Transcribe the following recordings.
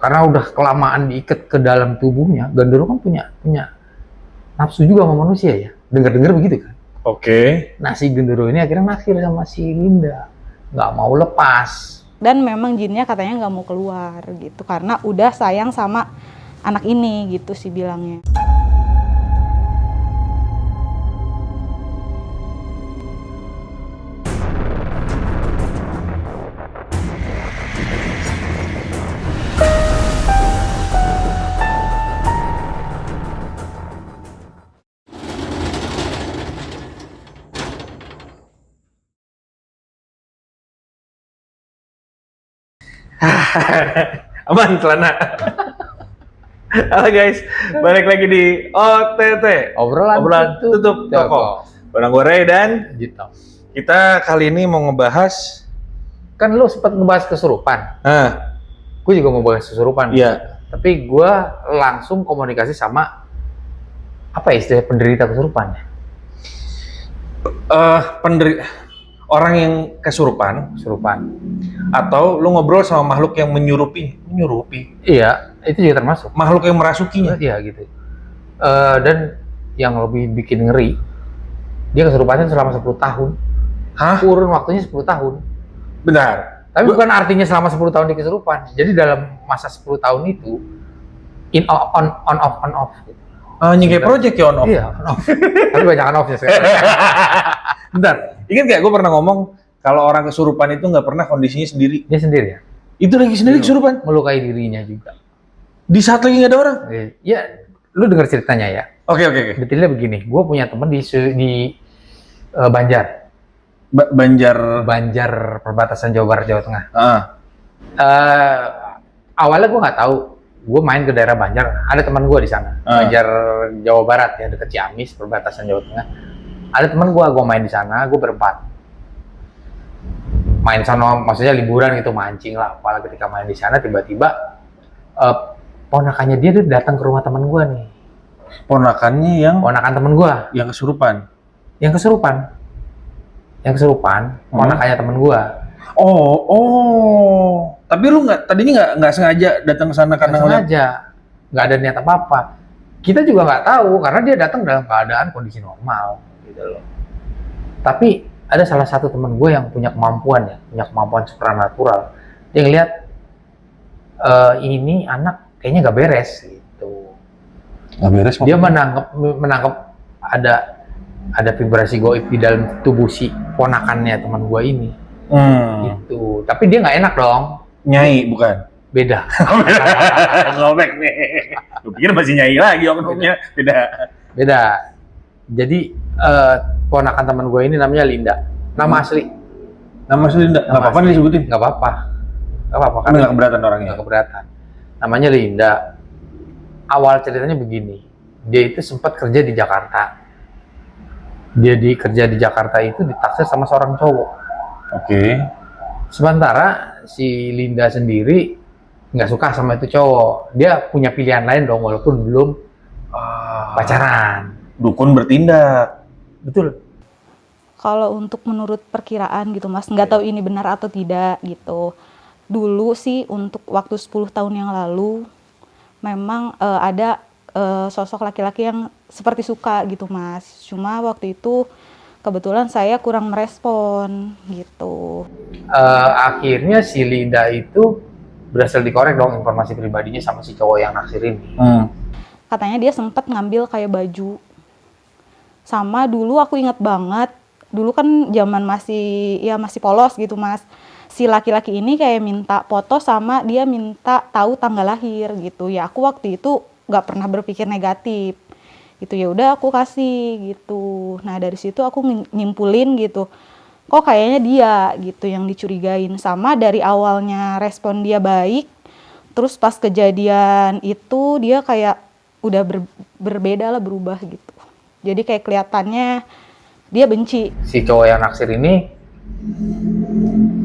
karena udah kelamaan diikat ke dalam tubuhnya. Genderuwo kan punya nafsu juga sama manusia ya. Dengar-dengar begitu kan. Oke. Nah si genderuwo ini akhirnya naksir sama si Linda, nggak mau lepas. Dan memang jinnya katanya nggak mau keluar gitu karena udah sayang sama anak ini gitu sih bilangnya. Aman celana. Halo guys, balik lagi di OTT, obrolan tutup toko. Barang gue Ray dan Gitu. kita kali ini mau ngebahas. Kan lu sempat ngebahas kesurupan. Gue juga mau bahas kesurupan. Iya. Tapi gue langsung komunikasi sama apa ya istilah penderita kesurupan ya? Orang yang kesurupan, atau lu ngobrol sama makhluk yang menyurupi. Iya, itu juga termasuk. Makhluk yang merasukinya. Iya gitu. Dan yang lebih bikin ngeri, dia kesurupannya selama 10 tahun. Hah? Kurun waktunya 10 tahun. Benar. Tapi bukan artinya selama 10 tahun di kesurupan. Jadi dalam masa 10 tahun itu, on off. Gitu. Kayak project ya on off. Iya, on off. Tapi banyak on off-nya sekarang. Bentar, ingat gak gue pernah ngomong kalau orang kesurupan itu nggak pernah kondisinya sendiri. Dia sendiri ya? Itu lagi sendiri kesurupan. Melukai dirinya juga. Di saat lagi nggak ada orang. Ya, lu dengar ceritanya ya. Oke. Detailnya begini, gue punya temen di Banjar. Banjar perbatasan Jawa Barat Jawa Tengah. Awalnya gue nggak tahu, gue main ke daerah Banjar, ada teman gue di sana. Banjar Jawa Barat ya, dekat Ciamis, perbatasan Jawa Tengah. Ada teman gue main di sana, gue berempat. Main sana, maksudnya liburan gitu, mancing lah. Apalagi ketika main di sana, tiba-tiba ponakannya dia datang ke rumah teman gue nih. Ponakan teman gue. yang kesurupan. Yang kesurupan, ponakannya temen gua. Tapi lu tadinya nggak sengaja datang ke sana karena sengaja, nggak ada niat apa-apa. Kita juga nggak tahu karena dia datang dalam keadaan kondisi normal, gitu loh. Tapi ada salah satu temen gue yang punya kemampuan supranatural. Dia ngeliat ini anak kayaknya nggak beres, gitu. Nggak beres? Dia menangkap ada vibrasi goib di dalam tubuh si ponakannya teman gua ini. Gitu. Tapi dia nggak enak dong. Nyai bukan? Beda. Ngobek nih. Gue pikir masih nyai lagi oknumnya. Beda. Jadi ponakan teman gua ini namanya Linda. Nama asli Linda. Nggak apa-apa nih disebutin? Nggak apa-apa. Kan nggak keberatan orangnya? Nggak keberatan. Namanya Linda. Awal ceritanya begini. Dia itu sempat kerja di Jakarta. Kerja di Jakarta itu ditaksir sama seorang cowok. Oke. Sementara si Linda sendiri nggak suka sama itu cowok. Dia punya pilihan lain dong, walaupun belum pacaran. Dukun bertindak. Betul. Kalau untuk menurut perkiraan gitu Mas, nggak tahu ini benar atau tidak gitu. Dulu sih untuk waktu 10 tahun yang lalu memang ada sosok laki-laki yang seperti suka gitu Mas. Cuma waktu itu kebetulan saya kurang merespon gitu. Akhirnya si Linda itu berhasil dikorek dong informasi pribadinya sama si cowok yang naksir ini. Katanya dia sempat ngambil kayak baju. Sama dulu aku ingat banget, dulu kan zaman masih polos gitu Mas. Si laki-laki ini kayak minta foto sama dia minta tahu tanggal lahir gitu. Ya aku waktu itu nggak pernah berpikir negatif gitu, ya udah aku kasih gitu. Nah dari situ aku nyimpulin gitu, kok kayaknya dia gitu yang dicurigain. Sama dari awalnya respon dia baik, terus pas kejadian itu dia kayak udah berbeda lah, berubah gitu. Jadi kayak kelihatannya dia benci. Si cowok yang naksir ini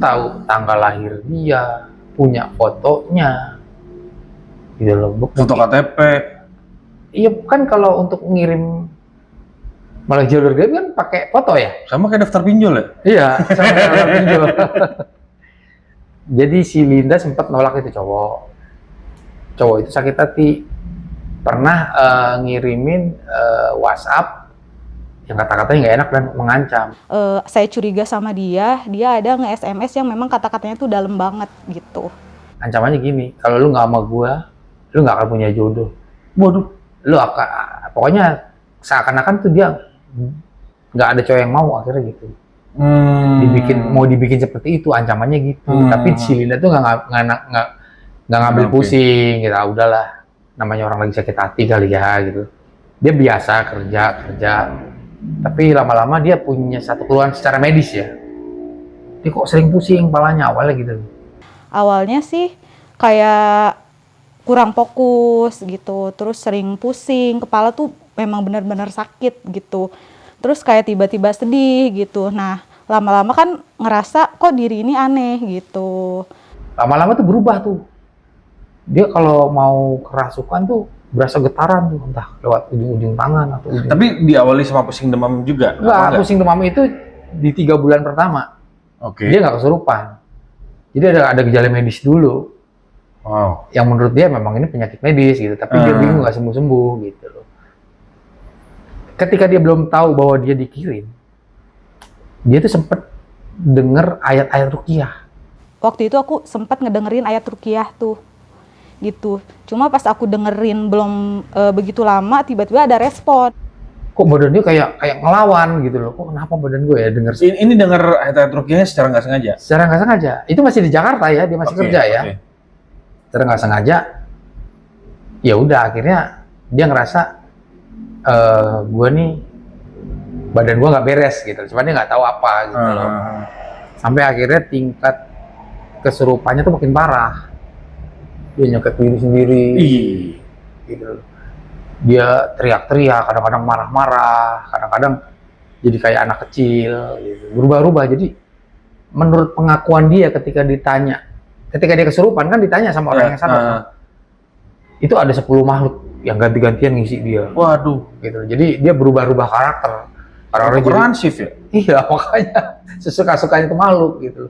tahu tanggal lahir dia, punya fotonya. Gitu loh. Foto KTP. Iya kan, kalau untuk ngirim malah jalur gaib kan pakai foto ya. Sama kayak daftar pinjol ya? Iya, sama kayak daftar pinjol. Jadi si Linda sempat nolak itu cowok. cowok itu sakit hati. Pernah ngirimin WhatsApp yang kata-katanya nggak enak dan mengancam. Saya curiga sama dia ada nge-SMS yang memang kata-katanya tuh dalam banget gitu. Ancamannya gini, kalau lu nggak sama gua, lu nggak akan punya jodoh. Waduh, lu akan, pokoknya seakan-akan tuh dia nggak ada cowok yang mau akhirnya gitu. Mau dibikin seperti itu, ancamannya gitu. Tapi si Linda tuh nggak ngambil pusing, gitu. Udahlah, namanya orang lagi sakit hati kali ya gitu. Dia biasa kerja, tapi lama-lama dia punya satu keluhan secara medis ya. Dia kok sering pusing kepalanya awalnya gitu. Awalnya sih kayak kurang fokus gitu, terus sering pusing, kepala tuh memang benar-benar sakit gitu. Terus kayak tiba-tiba sedih gitu. Nah, lama-lama kan ngerasa kok diri ini aneh gitu. Lama-lama tuh berubah tuh. Dia kalau mau kerasukan tuh berasa getaran tuh, entah lewat ujung-ujung tangan atau ujung. Tapi diawali sama pusing demam juga? Enggak, pusing demam itu di 3 bulan pertama. Oke. Dia nggak kesurupan. Jadi ada gejala medis dulu. Wow. Yang menurut dia memang ini penyakit medis gitu, tapi dia bingung nggak sembuh-sembuh gitu loh. Ketika dia belum tahu bahwa dia dikirim, dia tuh sempet denger ayat-ayat ruqyah. Waktu itu aku sempat ngedengerin ayat ruqyah tuh gitu. Cuma pas aku dengerin belum begitu lama, tiba-tiba ada respon. Kok badan dia kayak ngelawan gitu loh. Kok kenapa badan gue ya denger? Ini denger ayat-ayat ruqyahnya secara nggak sengaja? Secara nggak sengaja. Itu masih di Jakarta ya, dia masih kerja ya. Secara nggak sengaja, ya udah akhirnya dia ngerasa gue nih badan gue nggak beres gitu. Cuma dia nggak tahu apa gitu loh. Sampai akhirnya tingkat kesurupannya tuh makin parah. Dia nyokap diri sendiri, gitu. Dia teriak-teriak, kadang-kadang marah-marah, kadang-kadang jadi kayak anak kecil, gitu. Berubah-ubah. Jadi menurut pengakuan dia ketika ditanya, ketika dia kesurupan kan ditanya sama orang yang sadar, itu ada 10 makhluk yang ganti-gantian ngisi dia. Waduh, gitu. Jadi dia berubah-ubah karakter. komprehensif ya? Iya, makanya sesuka-sukanya itu makhluk gitu.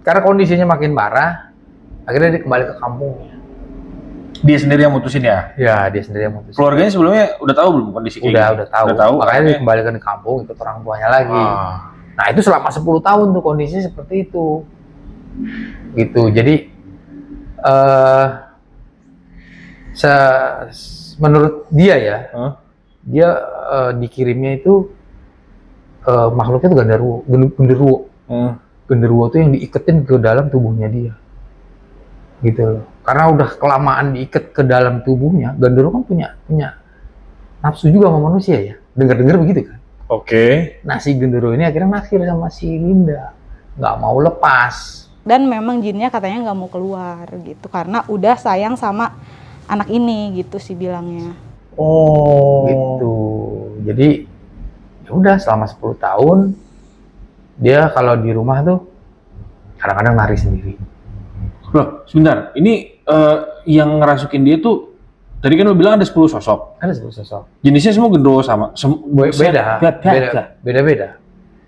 Karena kondisinya makin parah, akhirnya dia kembali ke kampungnya. Dia sendiri yang mutusin ya? Ya, dia sendiri yang mutusin. Keluarganya sebelumnya udah tahu belum kondisi kayak Udah tahu. Makanya dia kembalikan ke kampung, ikut orang tuanya lagi. Nah, itu selama 10 tahun tuh kondisinya seperti itu. Gitu. Jadi menurut dia ya, dia dikirimnya itu makhluknya itu genderuwo. Genderuwo itu yang diiketin ke dalam tubuhnya dia. Gitu loh. Karena udah kelamaan diikat ke dalam tubuhnya, genderuwo kan punya nafsu juga sama manusia ya. Dengar-dengar begitu kan. Oke. Nah, si genderuwo ini akhirnya naksir sama si Linda. Nggak mau lepas. Dan memang jinnya katanya nggak mau keluar gitu. Karena udah sayang sama anak ini gitu sih bilangnya. Oh. Gitu. Jadi ya udah selama 10 tahun dia kalau di rumah tuh kadang-kadang nari sendiri. Loh, sebentar. Ini yang ngerasukin dia tuh tadi kan lo bilang ada 10 sosok. Ada 10 sosok. Jenisnya semua genderuwo sama. Beda-beda.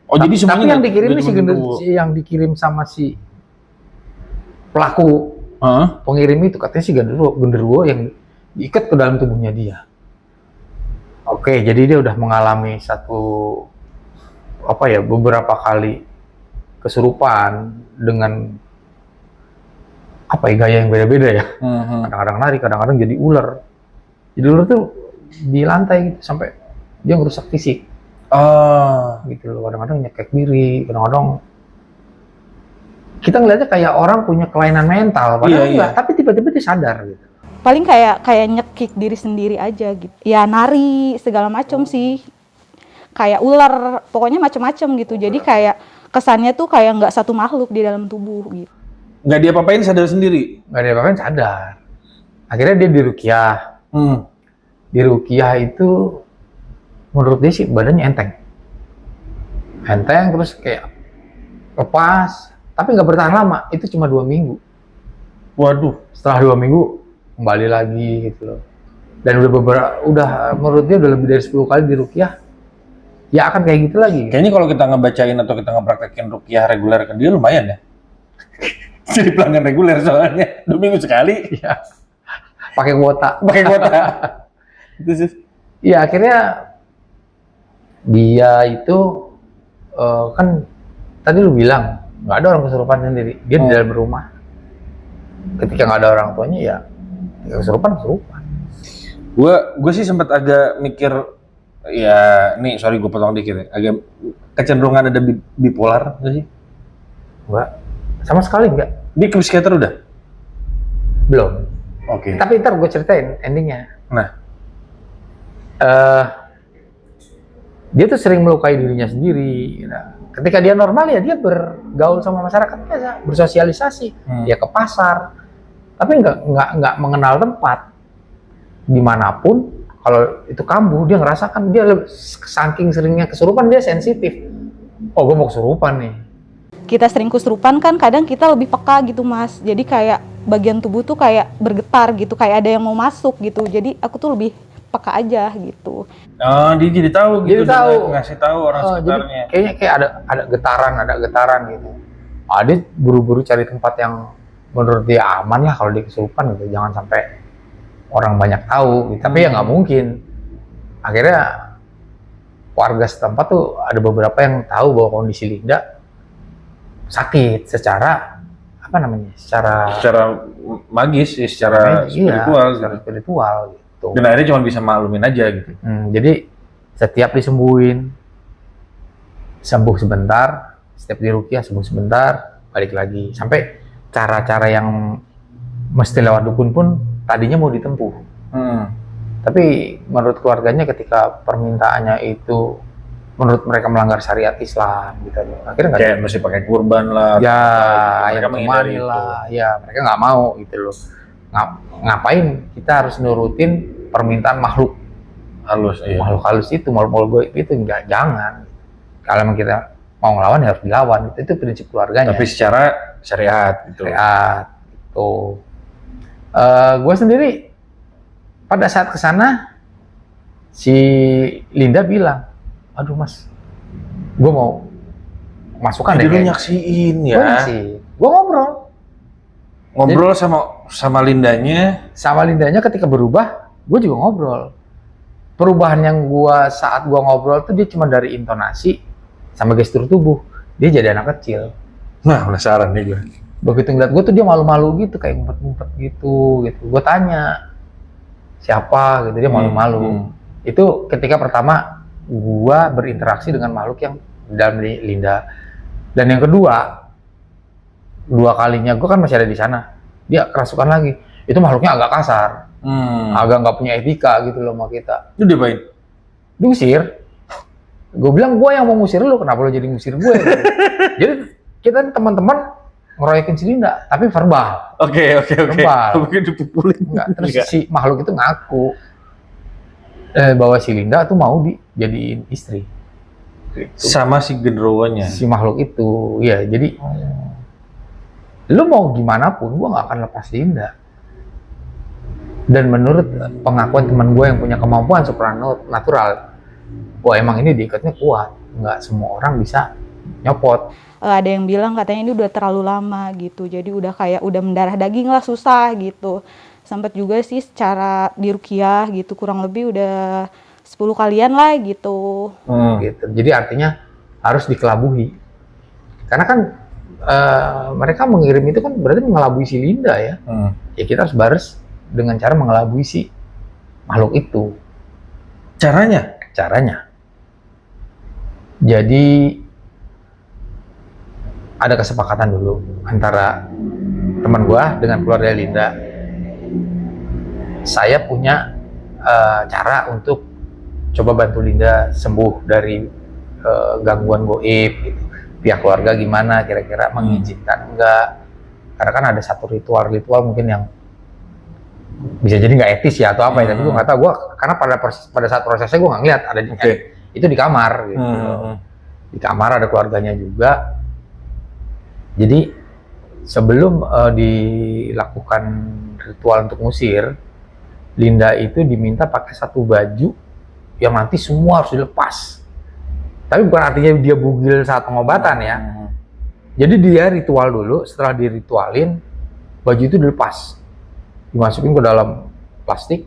Oh, jadi semuanya tapi yang dikirim yang dikirim sama si pelaku pengirim itu katanya si genderuwo yang diikat ke dalam tubuhnya dia. Oke, jadi dia udah mengalami beberapa kali kesurupan dengan gaya yang beda-beda ya. Kadang-kadang lari, kadang-kadang jadi ular. Jadi ular tuh di lantai gitu sampai dia ngerusak fisik. Gitu loh. Kadang-kadang nyekek diri, kadang-kadang kita ngeliatnya kayak orang punya kelainan mental, padahal enggak, tapi tiba-tiba dia sadar gitu. Paling kayak nyekik diri sendiri aja gitu. Ya nari segala macam sih. Kayak ular, pokoknya macam-macam gitu. Jadi kayak kesannya tuh kayak nggak satu makhluk di dalam tubuh gitu. Nggak dia apa-apain sadar sendiri? Nggak dia apa-apain sadar. Akhirnya dia diruqyah. Diruqyah itu menurut dia sih badannya enteng. Enteng terus kayak lepas. Tapi nggak bertahan lama, itu cuma 2 minggu. Waduh. Setelah 2 minggu kembali lagi gitu loh. Dan udah menurut dia udah lebih dari 10 kali diruqyah. Ya akan kayak gitu lagi. Kayaknya kalau kita ngebacain atau kita ngepraktekin ruqyah reguler ke dia lumayan ya. Jadi pelanggan reguler soalnya 2 minggu sekali. Iya. pakai kuota. Pakai kuota. Itu sih. Iya, akhirnya dia itu kan tadi lu bilang nggak ada orang kesurupan sendiri, dia di dalam rumah. Ketika nggak ada orang tuanya ya kesurupan. Gue sih sempat agak mikir, ya nih sorry gue potong dikit ya, agak kecenderungan ada bipolar nggak sih? Enggak, sama sekali enggak. Dia ke psikiater udah? Belum. Oke. Tapi ntar gue ceritain endingnya. Nah, dia tuh sering melukai dirinya sendiri. Nah, ketika dia normal ya dia bergaul sama masyarakat biasa, bersosialisasi. Dia ke pasar, tapi nggak mengenal tempat. Dimanapun, kalau itu kambuh dia ngerasakan, dia saking seringnya kesurupan dia sensitif. Oh, gue mau kesurupan nih. Kita sering kesurupan kan kadang kita lebih peka gitu Mas. Jadi kayak bagian tubuh tuh kayak bergetar gitu, kayak ada yang mau masuk gitu. Jadi aku tuh lebih peka aja gitu. oh dia jadi tahu gitu, Jadi tahu. ngasih tahu orang sekitarnya. Jadi kayaknya ada getaran gitu. Dia buru-buru cari tempat yang menurut dia aman lah kalau dia kesurupan gitu. Jangan sampai orang banyak tahu gitu. Tapi ya nggak mungkin. Akhirnya warga setempat tuh ada beberapa yang tahu bahwa kondisi Linda sakit secara secara magis ya, secara spiritual, iya, secara spiritual gitu. Dan akhirnya cuma bisa maklumin aja gitu. Jadi setiap disembuhin, sembuh sebentar, setiap diruqyah sembuh sebentar, balik lagi. Sampai cara-cara yang mesti lewat dukun pun tadinya mau ditempuh. Tapi menurut keluarganya ketika permintaannya itu menurut mereka melanggar syariat Islam gitu. Akhirnya nggak kayak mesti pakai kurban lah. Ya, mereka ayam kemari lah. Ya, mereka nggak mau gitu loh. Ngapain kita harus nurutin permintaan makhluk halus, iya. Makhluk halus itu, makhluk goib itu jangan. Kalau emang kita mau ngelawan ya harus dilawan. Itu prinsip keluarganya. Tapi secara syariat gitu. Syariat itu. Gue sendiri pada saat kesana si Linda bilang, aduh mas, gue mau masukkan deh. Jadi lu nyaksiin ya? Gue nyaksiin, gue ngobrol sama Lindanya. Sama Lindanya ketika berubah, gue juga ngobrol. Perubahan yang saat gue ngobrol tuh dia cuma dari intonasi sama gestur tubuh. Dia jadi anak kecil. Nah, penasaran nih gue. Begitu ngeliat gue tuh dia malu-malu gitu, kayak ngumpet-ngumpet gitu. Gue tanya, siapa gitu, dia malu-malu. Itu ketika pertama gue berinteraksi dengan makhluk yang dalam Linda. Dan yang kedua, dua kalinya gue kan masih ada di sana. Dia kerasukan lagi. Itu makhluknya agak kasar. Agak nggak punya etika gitu loh sama kita. Itu diapain? Diusir. Gue bilang, gue yang mau ngusir lu, kenapa lu jadi ngusir gue? Gitu. Jadi kita teman-teman ngeroyokin si Linda, tapi verbal. Oke. Verbal. Mungkin dipukulin. Enggak, terus si makhluk itu ngaku bahwa si Linda tuh mau dijadiin istri. Gitu. Sama si genderuwonya. Si makhluk itu, ya jadi lu mau gimana pun, gue nggak akan lepas Linda. Dan menurut pengakuan teman gue yang punya kemampuan supranatural, wah emang ini diikatnya kuat, nggak semua orang bisa nyopot. Ada yang bilang katanya ini udah terlalu lama gitu, jadi udah kayak udah mendarah daging lah, susah gitu. Sempet juga sih secara diruqyah gitu, kurang lebih udah 10 kalian lah gitu. Gitu. Jadi artinya harus dikelabuhi. Karena kan mereka mengirim itu kan berarti mengelabui si Linda ya. Ya kita harus bares dengan cara mengelabui si makhluk itu. Caranya? Jadi ada kesepakatan dulu antara teman gua dengan keluarga Linda. Saya punya cara untuk coba bantu Linda sembuh dari gangguan goib gitu. Pihak keluarga gimana kira-kira mengizinkan enggak? Karena kan ada satu ritual mungkin yang bisa jadi nggak etis ya atau apa ya, tapi gue nggak tahu. Gue karena pada saat prosesnya gue nggak ngeliat ada itu di kamar gitu. Di kamar ada keluarganya juga. Jadi sebelum dilakukan ritual untuk ngusir, Linda itu diminta pakai satu baju yang nanti semua harus dilepas. Tapi bukan artinya dia bugil saat pengobatan ya. Jadi dia ritual dulu, setelah diritualin baju itu dilepas, dimasukin ke dalam plastik,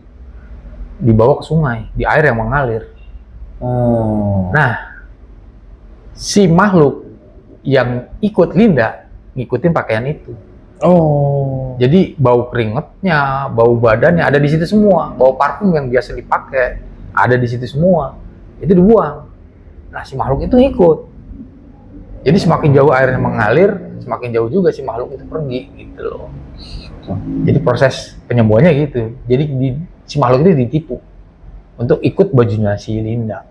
dibawa ke sungai, di air yang mengalir. Nah, si makhluk yang ikut Linda ngikutin pakaian itu. Jadi bau keringetnya, bau badannya ada di situ semua. Bau parfum yang biasa dipakai ada di situ semua. Itu dibuang. Nah, si makhluk itu ikut. Jadi semakin jauh airnya mengalir, semakin jauh juga si makhluk itu pergi gitu loh. Jadi proses penyembuhannya gitu. Jadi si makhluk itu ditipu untuk ikut bajunya si Linda.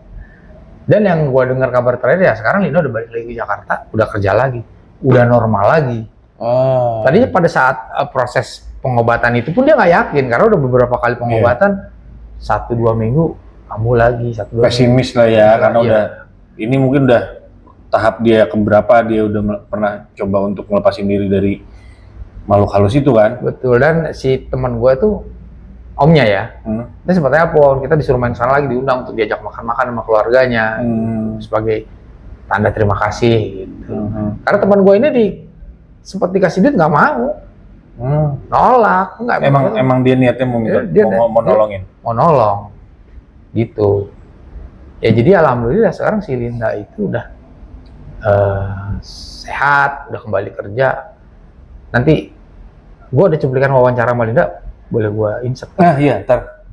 Dan yang gua dengar kabar terakhir ya sekarang Linda udah balik lagi ke Jakarta, udah kerja lagi, udah normal lagi. Tadinya pada saat proses pengobatan itu pun dia nggak yakin karena udah beberapa kali pengobatan 1-2 minggu kambuh lagi, 1-2 pesimis lah ya karena udah ini mungkin udah tahap dia keberapa dia udah pernah coba untuk melepasin diri dari makhluk halus itu kan. Betul, dan si teman gue tuh omnya ya, dia sempat telepon, kita disuruh main sana lagi, diundang untuk diajak makan-makan sama keluarganya sebagai tanda terima kasih gitu. Karena teman gue ini sempat dikasih duit nggak mau, nolak, nggak. Emang dia niatnya mau nolongin, mau nolong, gitu. Ya jadi alhamdulillah sekarang si Linda itu udah sehat, udah kembali kerja. Nanti gue ada cuplikan wawancara sama Linda, boleh gue insert. Iya, ntar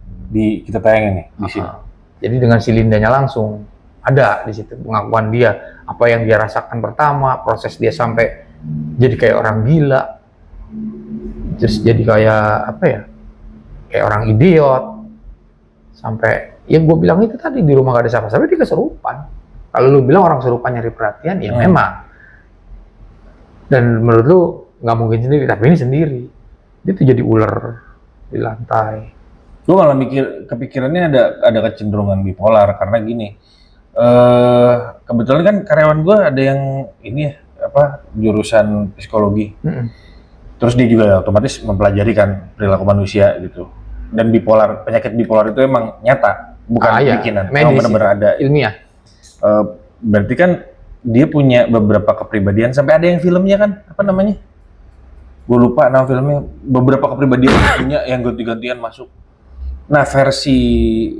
kita tayangin nih di sini. Jadi dengan si Lindanya langsung ada di situ pengakuan dia, apa yang dia rasakan pertama, proses dia sampai jadi kayak orang gila, terus jadi kayak apa ya, kayak orang idiot, sampai yang gue bilang itu tadi di rumah gak ada siapa-siapa dia kesurupan. Kalau lu bilang orang kesurupan nyari perhatian, ya memang. Dan menurut lu nggak mungkin sendiri, tapi ini sendiri. Dia tuh jadi ular di lantai. Gue malah kepikirannya ada kecenderungan bipolar karena gini. Kebetulan kan karyawan gue ada yang ini ya jurusan psikologi. Terus dia juga otomatis mempelajari kan perilaku manusia gitu. Dan penyakit bipolar itu emang nyata, bukan bikinan. Memang benar-benar ada. Ilmiah. Berarti kan dia punya beberapa kepribadian, sampai ada yang filmnya kan, apa namanya? Gue lupa nama filmnya. Beberapa kepribadian punya yang ganti-gantian masuk. Nah, versi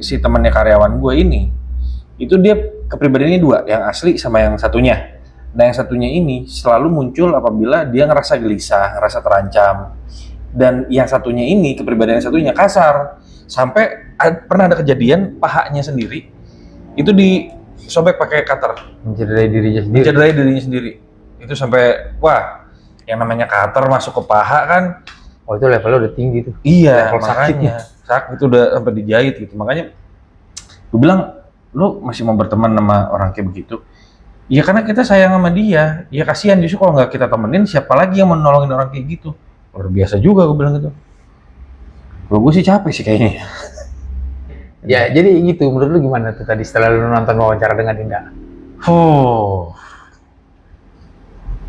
si temannya karyawan gue ini, itu dia kepribadiannya 2, yang asli sama yang satunya. Nah, yang satunya ini selalu muncul apabila dia ngerasa gelisah, ngerasa terancam. Dan yang satunya ini, kepribadian yang satunya kasar. Sampai pernah ada kejadian pahanya sendiri itu disobek pakai cutter. Mencederai dirinya sendiri. Mencederai dirinya sendiri. Itu sampai yang namanya cutter masuk ke paha kan. Oh, itu levelnya udah tinggi tuh. Iya, makanya sakit itu udah sampai dijahit gitu. Makanya gue bilang, lu masih mau berteman sama orang kayak begitu? Ya karena kita sayang sama dia. Ya kasihan, justru kalau nggak kita temenin, siapa lagi yang mau nolongin orang kayak gitu? Luar biasa juga gue bilang gitu. Kalau gue sih capek sih kayaknya. Ya, jadi gitu. Menurut lu gimana tuh tadi setelah lu nonton wawancara dengan Dinda?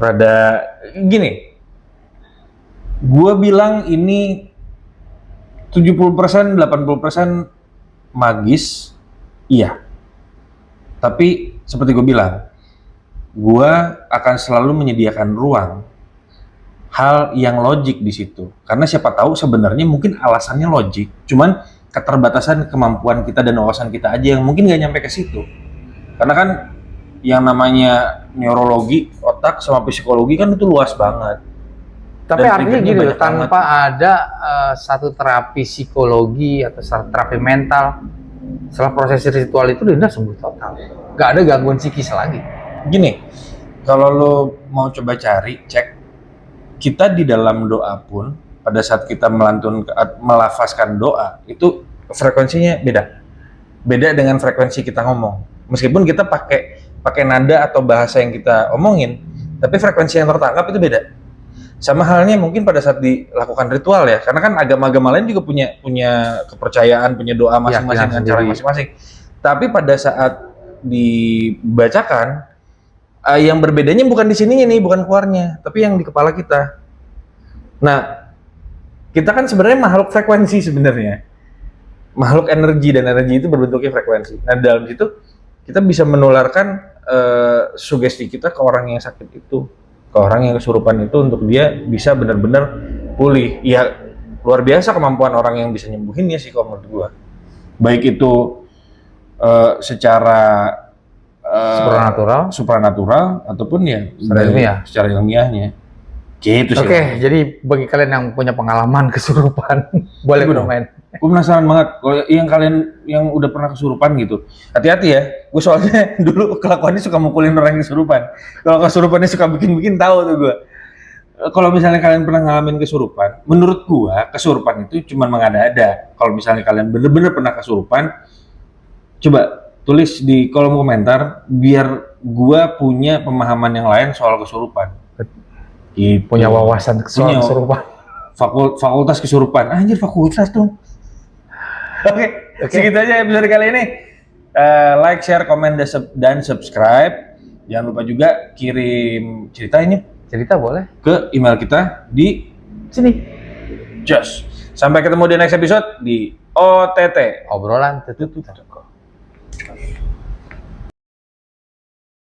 Rada gini. Gue bilang ini 70%, 80% magis, iya. Tapi seperti gue bilang, gue akan selalu menyediakan ruang hal yang logik di situ. Karena siapa tahu sebenarnya mungkin alasannya logik, cuman keterbatasan kemampuan kita dan wawasan kita aja yang mungkin nggak nyampe ke situ. Karena kan yang namanya neurologi, otak sama psikologi kan itu luas banget. Tapi artinya gini loh, tanpa ada satu terapi psikologi atau terapi mental, setelah proses ritual itu Linda sembuh total. Gak ada gangguan psikis lagi. Gini, kalau lo mau coba cek, kita di dalam doa pun, pada saat kita melafazkan doa, itu frekuensinya beda. Beda dengan frekuensi kita ngomong. Meskipun kita pakai nada atau bahasa yang kita omongin, tapi frekuensi yang tertangkap itu beda. Sama halnya mungkin pada saat dilakukan ritual ya, karena kan agama-agama lain juga punya kepercayaan, punya doa masing-masing dengan cara masing-masing. Tapi pada saat dibacakan, yang berbedanya bukan di sininya nih, bukan keluarnya, tapi yang di kepala kita. Nah, kita kan sebenarnya makhluk frekuensi sebenarnya, makhluk energi, dan energi itu berbentuknya frekuensi. Nah, dalam situ kita bisa menularkan sugesti kita ke orang yang sakit itu, ke orang yang kesurupan itu, untuk dia bisa benar-benar pulih. Ya luar biasa kemampuan orang yang bisa nyembuhinnya sih kalau menurut gua. Baik itu secara supranatural ataupun ya Secara ilmiah. secara ilmiahnya. Gitu sih. Oke, jadi bagi kalian yang punya pengalaman kesurupan, boleh Coba dong. komen. Gue penasaran banget kalau yang kalian yang udah pernah kesurupan gitu. Hati-hati ya. Gue soalnya dulu kelakuannya suka mukulin orang yang kesurupan. Kalau kesurupannya suka bikin-bikin tahu tuh gue. Kalau misalnya kalian pernah ngalamin kesurupan, menurut gua kesurupan itu cuma mengada-ada. Kalau misalnya kalian bener-bener pernah kesurupan, coba tulis di kolom komentar biar gua punya pemahaman yang lain soal kesurupan. Gitu. Punya wawasan soal Punya kesurupan. Fakultas kesurupan. Anjir, fakultas dong. Oke, segitu aja episode kali ini. Like, share, komen, dan subscribe. Jangan lupa juga kirim cerita ini Cerita boleh. ke email kita di Sini. Just. Sampai ketemu di next episode di OTT. Obrolan tutup.